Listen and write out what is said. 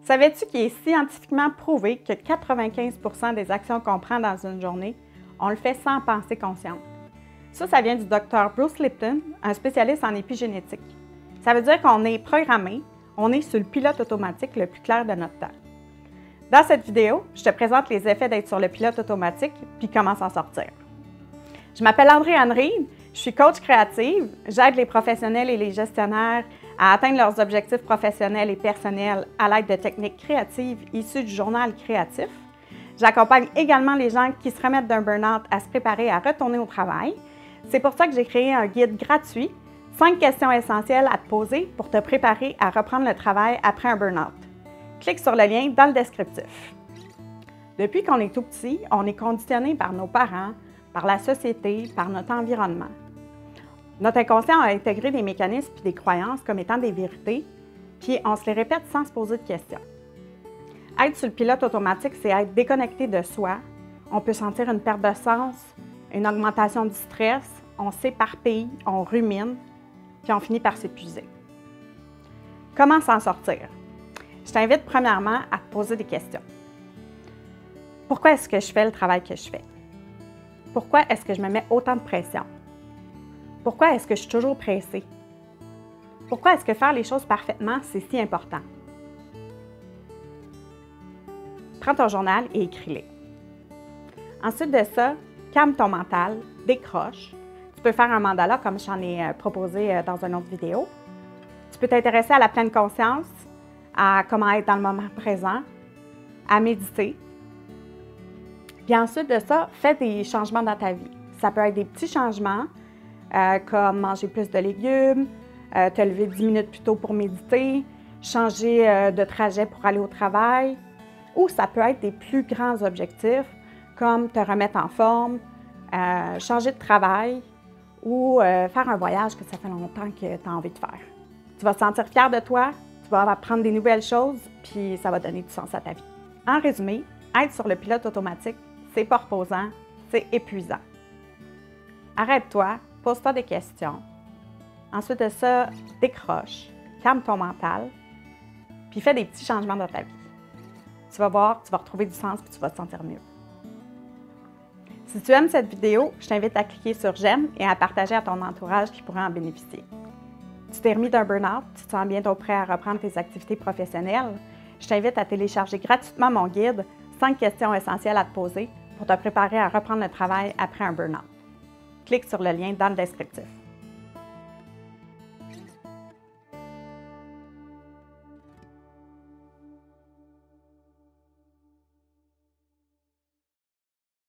Savais-tu qu'il est scientifiquement prouvé que 95% des actions qu'on prend dans une journée, on le fait sans pensée consciente? Ça vient du Dr. Bruce Lipton, un spécialiste en épigénétique. Ça veut dire qu'on est programmé, on est sur le pilote automatique le plus clair de notre temps. Dans cette vidéo, je te présente les effets d'être sur le pilote automatique puis comment s'en sortir. Je m'appelle André-Anne Reid, je suis coach créative, j'aide les professionnels et les gestionnaires à atteindre leurs objectifs professionnels et personnels à l'aide de techniques créatives issues du journal créatif. J'accompagne également les gens qui se remettent d'un burn-out à se préparer à retourner au travail. C'est pour ça que j'ai créé un guide gratuit, 5 questions essentielles à te poser pour te préparer à reprendre le travail après un burn-out. Clique sur le lien dans le descriptif. Depuis qu'on est tout petit, on est conditionné par nos parents, par la société, par notre environnement. Notre inconscient a intégré des mécanismes et des croyances comme étant des vérités, puis on se les répète sans se poser de questions. Être sur le pilote automatique, c'est être déconnecté de soi. On peut sentir une perte de sens, une augmentation du stress, on s'éparpille, on rumine, puis on finit par s'épuiser. Comment s'en sortir? Je t'invite premièrement à te poser des questions. Pourquoi est-ce que je fais le travail que je fais? Pourquoi est-ce que je me mets autant de pression? Pourquoi est-ce que je suis toujours pressée? Pourquoi est-ce que faire les choses parfaitement, c'est si important? Prends ton journal et écris-les. Ensuite de ça, calme ton mental, décroche. Tu peux faire un mandala comme j'en ai proposé dans une autre vidéo. Tu peux t'intéresser à la pleine conscience, à comment être dans le moment présent, à méditer. Puis ensuite de ça, fais des changements dans ta vie. Ça peut être des petits changements, comme manger plus de légumes, te lever 10 minutes plus tôt pour méditer, changer de trajet pour aller au travail. Ou ça peut être des plus grands objectifs, comme te remettre en forme, changer de travail ou faire un voyage que ça fait longtemps que tu as envie de faire. Tu vas te sentir fier de toi, tu vas apprendre des nouvelles choses, puis ça va donner du sens à ta vie. En résumé, être sur le pilote automatique, c'est pas reposant, c'est épuisant. Arrête-toi, pose-toi des questions. Ensuite de ça, décroche, calme ton mental, puis fais des petits changements dans ta vie. Tu vas voir, tu vas retrouver du sens puis tu vas te sentir mieux. Si tu aimes cette vidéo, je t'invite à cliquer sur j'aime et à partager à ton entourage qui pourrait en bénéficier. Tu t'es remis d'un burn-out, tu te sens bientôt prêt à reprendre tes activités professionnelles, je t'invite à télécharger gratuitement mon guide 5 questions essentielles à te poser pour te préparer à reprendre le travail après un burn-out. Clique sur le lien dans le descriptif.